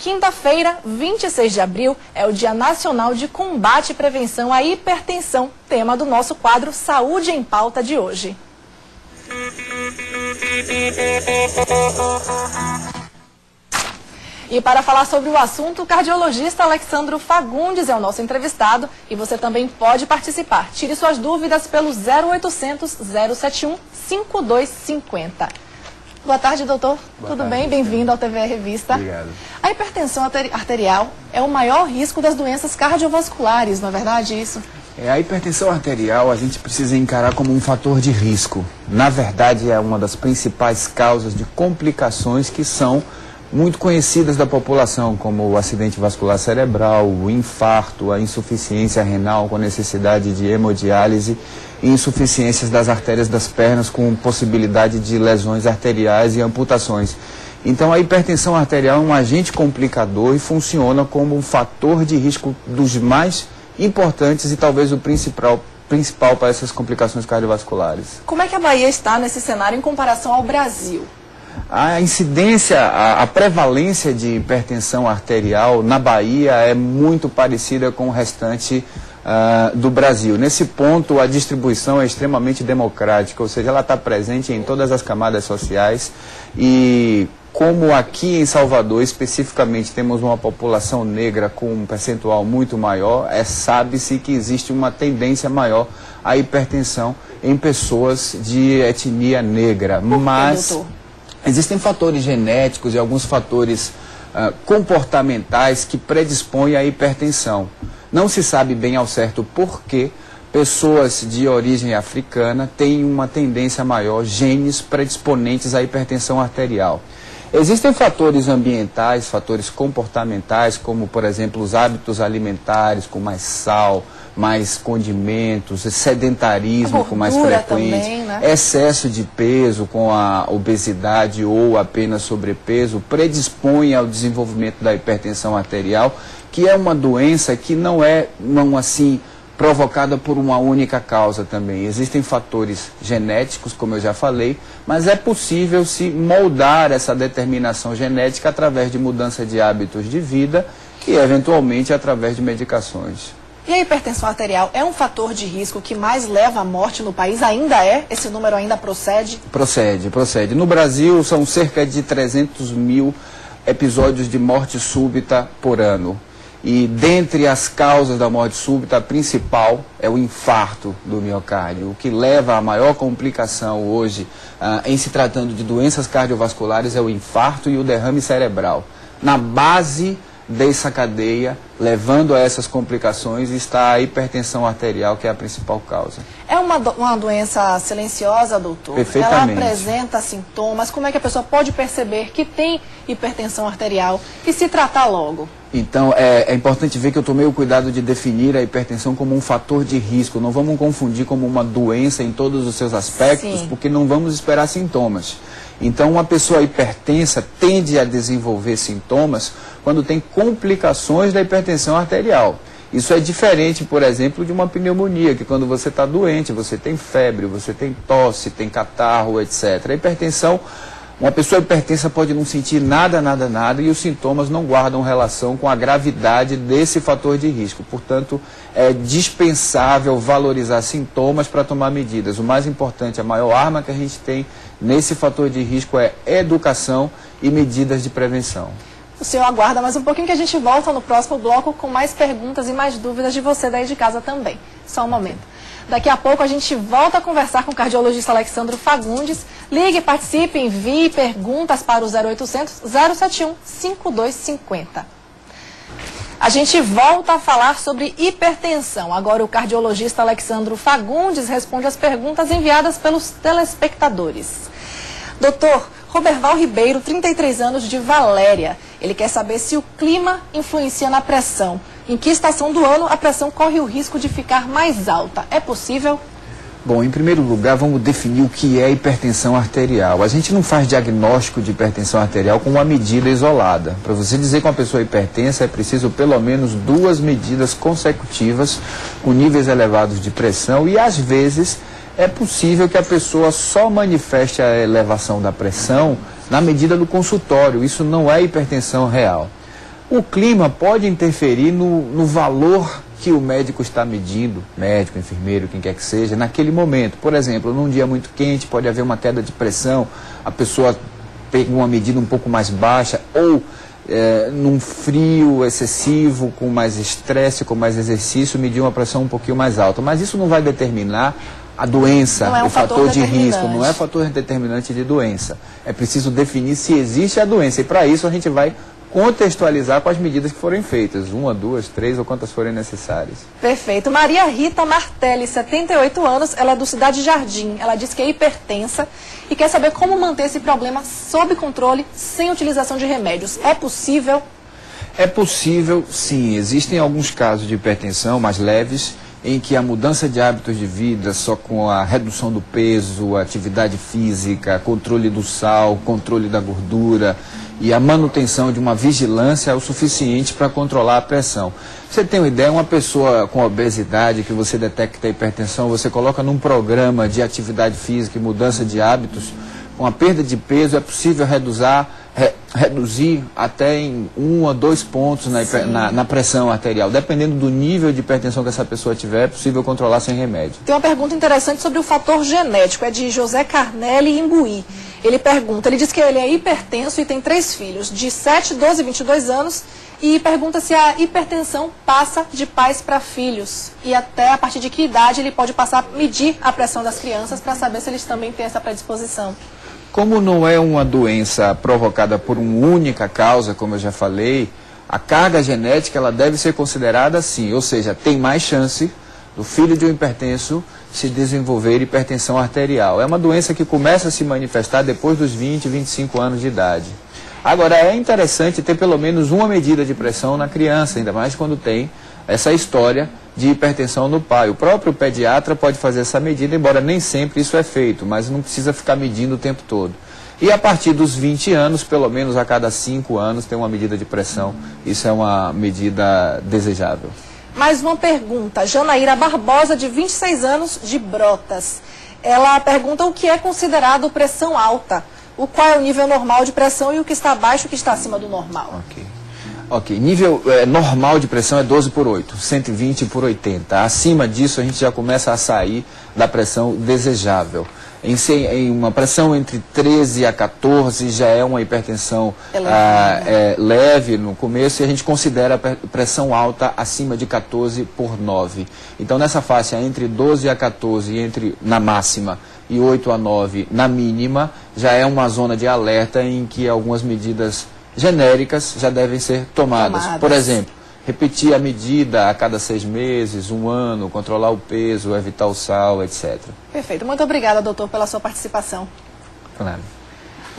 Quinta-feira, 26 de abril, é o Dia Nacional de Combate e Prevenção à Hipertensão, tema do nosso quadro Saúde em Pauta de hoje. E para falar sobre o assunto, o cardiologista Alexandro Fagundes é o nosso entrevistado e você também pode participar. Tire suas dúvidas pelo 0800 071 5250. Boa tarde, doutor. Tudo bem? Bem-vindo ao TVE Revista. Obrigado. A hipertensão arterial é o maior risco das doenças cardiovasculares, não é verdade isso? A hipertensão arterial a gente precisa encarar como um fator de risco. Na verdade, é uma das principais causas de complicações que são muito conhecidas da população, como o acidente vascular cerebral, o infarto, a insuficiência renal com necessidade de hemodiálise e insuficiências das artérias das pernas com possibilidade de lesões arteriais e amputações. Então a hipertensão arterial é um agente complicador e funciona como um fator de risco dos mais importantes e talvez o principal para essas complicações cardiovasculares. Como é que a Bahia está nesse cenário em comparação ao Brasil? A incidência, a prevalência de hipertensão arterial na Bahia é muito parecida com o restante do Brasil. Nesse ponto, a distribuição é extremamente democrática, ou seja, ela está presente em todas as camadas sociais e como aqui em Salvador, especificamente, temos uma população negra com um percentual muito maior, sabe-se que existe uma tendência maior à hipertensão em pessoas de etnia negra. Mas existem fatores genéticos e alguns fatores comportamentais que predispõem à hipertensão. Não se sabe bem ao certo por que pessoas de origem africana têm uma tendência maior, genes predisponentes à hipertensão arterial. Existem fatores ambientais, fatores comportamentais, como, por exemplo, os hábitos alimentares com mais sal, mais condimentos, sedentarismo com mais frequente, também, né? Excesso de peso com a obesidade ou apenas sobrepeso, predispõe ao desenvolvimento da hipertensão arterial, que é uma doença que não é, provocada por uma única causa também. Existem fatores genéticos, como eu já falei, mas é possível se moldar essa determinação genética através de mudança de hábitos de vida e, eventualmente, através de medicações. E a hipertensão arterial é um fator de risco que mais leva à morte no país? Ainda é? Esse número ainda procede? Procede. No Brasil, são cerca de 300 mil episódios de morte súbita por ano. E dentre as causas da morte súbita, a principal é o infarto do miocárdio. O que leva à maior complicação hoje, em se tratando de doenças cardiovasculares, é o infarto e o derrame cerebral. Na base dessa cadeia, levando a essas complicações, está a hipertensão arterial, que é a principal causa. É uma doença silenciosa, doutor? Perfeitamente. Ela apresenta sintomas? Como é que a pessoa pode perceber que tem hipertensão arterial e se tratar logo? Então, é importante ver que eu tomei o cuidado de definir a hipertensão como um fator de risco. Não vamos confundir como uma doença em todos os seus aspectos, porque não vamos esperar sintomas. Então, uma pessoa hipertensa tende a desenvolver sintomas quando tem complicações da hipertensão arterial. Isso é diferente, por exemplo, de uma pneumonia, que quando você está doente, você tem febre, você tem tosse, tem catarro, etc. A hipertensão, uma pessoa hipertensa pode não sentir nada e os sintomas não guardam relação com a gravidade desse fator de risco. Portanto, é dispensável valorizar sintomas para tomar medidas. O mais importante, a maior arma que a gente tem nesse fator de risco é educação e medidas de prevenção. O senhor aguarda mais um pouquinho que a gente volta no próximo bloco com mais perguntas e mais dúvidas de você daí de casa também. Só um momento. Daqui a pouco a gente volta a conversar com o cardiologista Alexandro Fagundes. Ligue, participe, envie perguntas para o 0800 071 5250. A gente volta a falar sobre hipertensão. Agora o cardiologista Alexandro Fagundes responde as perguntas enviadas pelos telespectadores. Doutor Roberval Ribeiro, 33 anos, de Valéria. Ele quer saber se o clima influencia na pressão. Em que estação do ano a pressão corre o risco de ficar mais alta? É possível? Bom, em primeiro lugar, vamos definir o que é hipertensão arterial. A gente não faz diagnóstico de hipertensão arterial com uma medida isolada. Para você dizer que uma pessoa é hipertensa, é preciso pelo menos 2 medidas consecutivas com níveis elevados de pressão e, às vezes, é possível que a pessoa só manifeste a elevação da pressão na medida do consultório. Isso não é hipertensão real. O clima pode interferir no valor que o médico está medindo, médico, enfermeiro, quem quer que seja, naquele momento. Por exemplo, num dia muito quente pode haver uma queda de pressão, a pessoa pega uma medida um pouco mais baixa, ou num frio excessivo, com mais estresse, com mais exercício, medir uma pressão um pouquinho mais alta. Mas isso não vai determinar a doença, não é um o fator de risco, não é fator determinante de doença. É preciso definir se existe a doença, e para isso a gente vai contextualizar com as medidas que forem feitas, 1, 2, 3 ou quantas forem necessárias. Perfeito. Maria Rita Martelli, 78 anos, ela é do Cidade Jardim. Ela diz que é hipertensa e quer saber como manter esse problema sob controle sem utilização de remédios. É possível? É possível, sim. Existem alguns casos de hipertensão mais leves, em que a mudança de hábitos de vida, só com a redução do peso, a atividade física, controle do sal, controle da gordura e a manutenção de uma vigilância é o suficiente para controlar a pressão. Você tem uma ideia, uma pessoa com obesidade que você detecta hipertensão, você coloca num programa de atividade física e mudança de hábitos, com a perda de peso é possível reduzir até em 1 a 2 pontos na pressão arterial. Dependendo do nível de hipertensão que essa pessoa tiver, é possível controlar sem remédio. Tem uma pergunta interessante sobre o fator genético, é de José Carnelli Imbuí. Ele diz que ele é hipertenso e tem 3 filhos, de 7, 12 e 22 anos, e pergunta se a hipertensão passa de pais para filhos. E até a partir de que idade ele pode passar a medir a pressão das crianças para saber se eles também têm essa predisposição. Como não é uma doença provocada por uma única causa, como eu já falei, a carga genética ela deve ser considerada assim, ou seja, tem mais chance do filho de um hipertenso se desenvolver hipertensão arterial. É uma doença que começa a se manifestar depois dos 20, 25 anos de idade. Agora, é interessante ter pelo menos uma medida de pressão na criança, ainda mais quando tem essa história de hipertensão no pai. O próprio pediatra pode fazer essa medida, embora nem sempre isso é feito, mas não precisa ficar medindo o tempo todo. E a partir dos 20 anos, pelo menos a cada 5 anos, tem uma medida de pressão. Isso é uma medida desejável. Mais uma pergunta. Janaíra Barbosa, de 26 anos, de Brotas. Ela pergunta o que é considerado pressão alta. Qual é o nível normal de pressão e o que está abaixo e o que está acima do normal? Ok, nível normal de pressão é 12/8, 120/80. Acima disso a gente já começa a sair da pressão desejável. Em uma pressão entre 13 a 14 já é uma hipertensão leve no começo, e a gente considera a pressão alta acima de 14/9. Então nessa faixa entre 12 a 14 na máxima e 8 a 9 na mínima, já é uma zona de alerta em que algumas medidas genéricas já devem ser tomadas. Por exemplo, repetir a medida a cada 6 meses, 1 ano, controlar o peso, evitar o sal, etc. Perfeito. Muito obrigada, doutor, pela sua participação. Por nada.